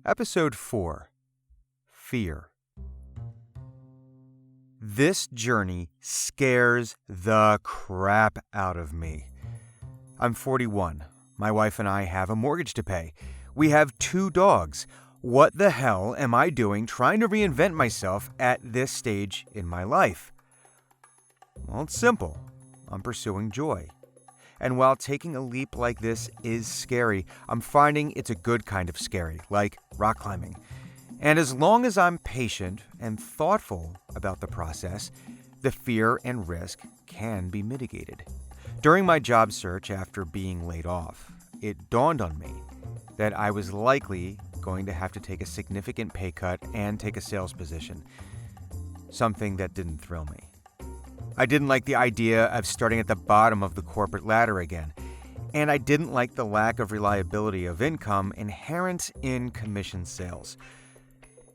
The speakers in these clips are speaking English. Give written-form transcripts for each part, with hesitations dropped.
Episode 4. Fear. This journey scares the crap out of me. I'm 41. My wife and I have a mortgage to pay. We have 2 dogs. What the hell am I doing trying to reinvent myself at this stage in my life? Well, it's simple. I'm pursuing joy. And while taking a leap like this is scary, I'm finding it's a good kind of scary, like rock climbing. And as long as I'm patient and thoughtful about the process, the fear and risk can be mitigated. During my job search after being laid off, it dawned on me that I was likely going to have to take a significant pay cut and take a sales position, something that didn't thrill me. I didn't like the idea of starting at the bottom of the corporate ladder again, and I didn't like the lack of reliability of income inherent in commission sales.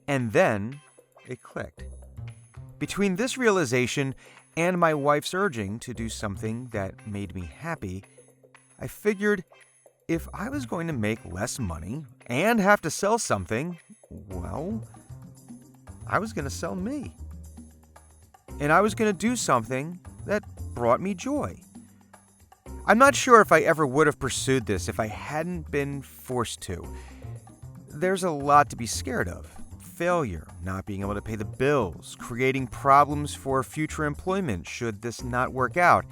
And then it clicked. Between this realization and my wife's urging to do something that made me happy, I figured if I was going to make less money and have to sell something, well, I was going to sell me. And I was going to do something that brought me joy. I'm not sure if I ever would have pursued this if I hadn't been forced to. There's a lot to be scared of. Failure, not being able to pay the bills, creating problems for future employment should this not work out.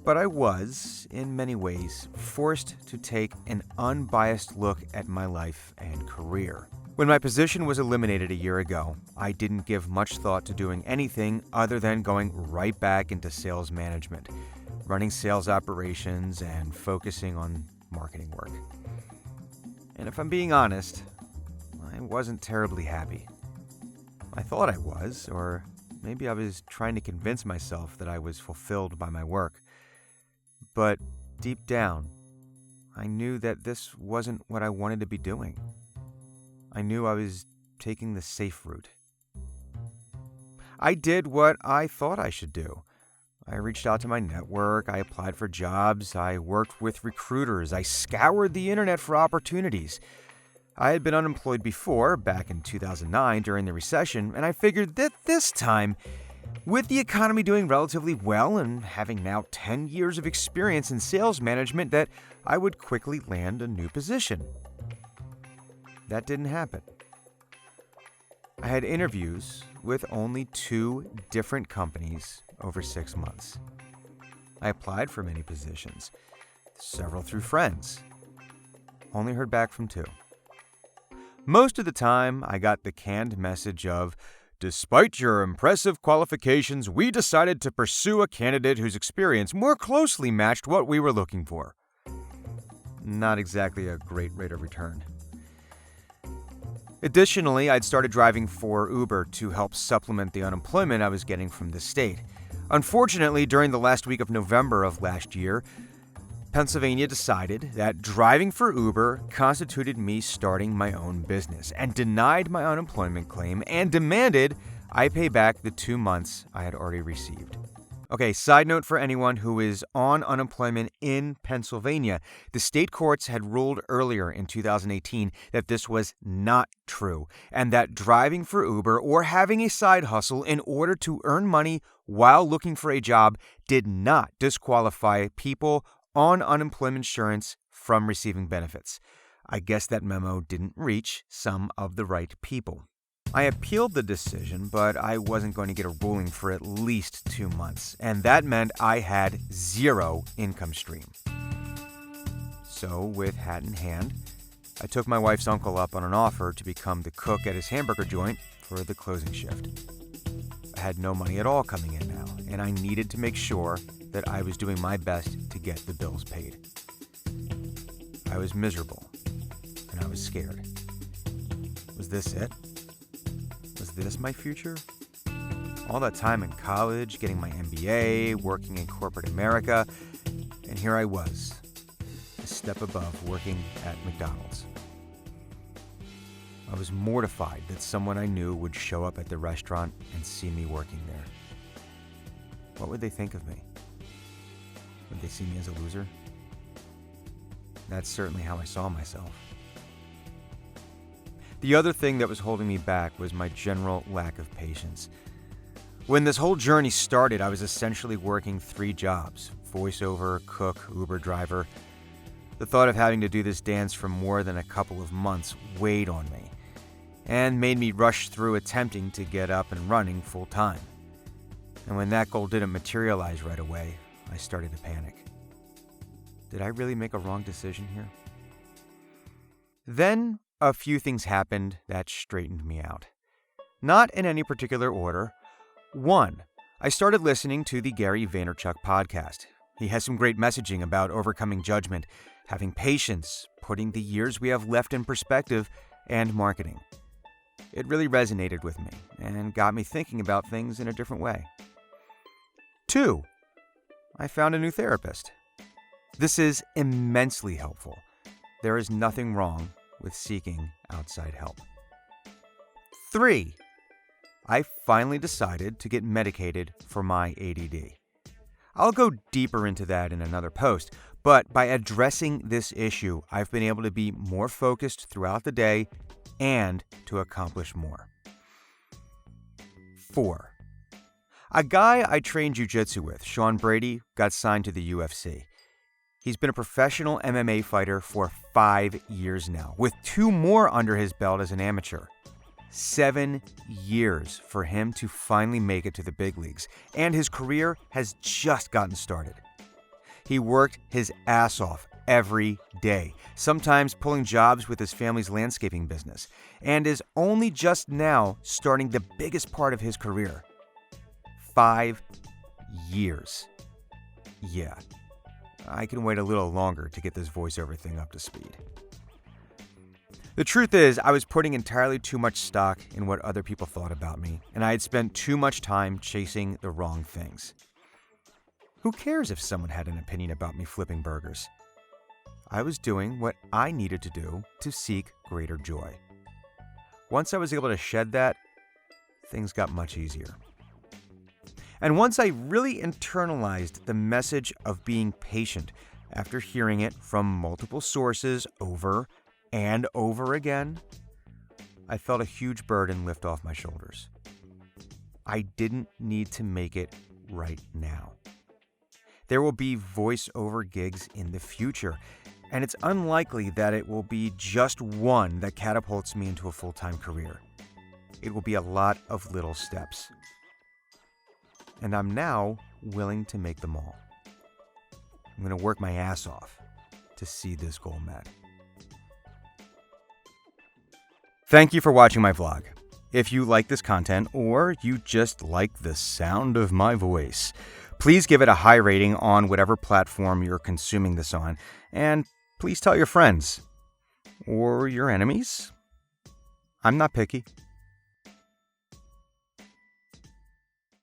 But I was, in many ways, forced to take an unbiased look at my life and career. When my position was eliminated a year ago, I didn't give much thought to doing anything other than going right back into sales management, running sales operations and focusing on marketing work. And if I'm being honest, I wasn't terribly happy. I thought I was, or maybe I was trying to convince myself that I was fulfilled by my work. But deep down, I knew that this wasn't what I wanted to be doing. I knew I was taking the safe route. I did what I thought I should do. I reached out to my network, I applied for jobs, I worked with recruiters, I scoured the internet for opportunities. I had been unemployed before, back in 2009 during the recession, and I figured that this time, with the economy doing relatively well and having now 10 years of experience in sales management, that I would quickly land a new position. That didn't happen. I had interviews with only 2 different companies over 6 months. I applied for many positions, several through friends. Only heard back from 2. Most of the time, I got the canned message of, "Despite your impressive qualifications, we decided to pursue a candidate whose experience more closely matched what we were looking for." Not exactly a great rate of return. Additionally, I'd started driving for Uber to help supplement the unemployment I was getting from the state. Unfortunately, during the last week of November of last year, Pennsylvania decided that driving for Uber constituted me starting my own business and denied my unemployment claim and demanded I pay back the 2 months I had already received. Okay, side note for anyone who is on unemployment in Pennsylvania. The state courts had ruled earlier in 2018 that this was not true, and that driving for Uber or having a side hustle in order to earn money while looking for a job did not disqualify people on unemployment insurance from receiving benefits. I guess that memo didn't reach some of the right people. I appealed the decision, but I wasn't going to get a ruling for at least 2 months, and that meant I had 0 income stream. So, with hat in hand, I took my wife's uncle up on an offer to become the cook at his hamburger joint for the closing shift. I had no money at all coming in now, and I needed to make sure that I was doing my best to get the bills paid. I was miserable, and I was scared. Was this it? Was this my future? All that time in college, getting my MBA, working in corporate America, and here I was, a step above working at McDonald's. I was mortified that someone I knew would show up at the restaurant and see me working there. What would they think of me? Would they see me as a loser? That's certainly how I saw myself. The other thing that was holding me back was my general lack of patience. When this whole journey started, I was essentially working 3 jobs: voiceover, cook, Uber driver. The thought of having to do this dance for more than a couple of months weighed on me and made me rush through attempting to get up and running full time. And when that goal didn't materialize right away, I started to panic. Did I really make a wrong decision here? Then a few things happened that straightened me out. Not in any particular order. 1, I started listening to the Gary Vaynerchuk podcast. He has some great messaging about overcoming judgment, having patience, putting the years we have left in perspective, and marketing. It really resonated with me and got me thinking about things in a different way. 2, I found a new therapist. This is immensely helpful. There is nothing wrong with seeking outside help. 3, I finally decided to get medicated for my ADD. I'll go deeper into that in another post, but by addressing this issue, I've been able to be more focused throughout the day and to accomplish more. 4, a guy I trained jiu-jitsu with, Sean Brady, got signed to the UFC. He's been a professional MMA fighter for 5 years now, with 2 more under his belt as an amateur. 7 years for him to finally make it to the big leagues, and his career has just gotten started. He worked his ass off every day, sometimes pulling jobs with his family's landscaping business, and is only just now starting the biggest part of his career. 5 years. Yeah, I can wait a little longer to get this voiceover thing up to speed. The truth is, I was putting entirely too much stock in what other people thought about me, and I had spent too much time chasing the wrong things. Who cares if someone had an opinion about me flipping burgers? I was doing what I needed to do to seek greater joy. Once I was able to shed that, things got much easier. And once I really internalized the message of being patient after hearing it from multiple sources over and over again, I felt a huge burden lift off my shoulders. I didn't need to make it right now. There will be voiceover gigs in the future, and it's unlikely that it will be just one that catapults me into a full-time career. It will be a lot of little steps. And I'm now willing to make them all. I'm going to work my ass off to see this goal met. Thank you for watching my vlog. If you like this content or you just like the sound of my voice, please give it a high rating on whatever platform you're consuming this on, and please tell your friends or your enemies. I'm not picky.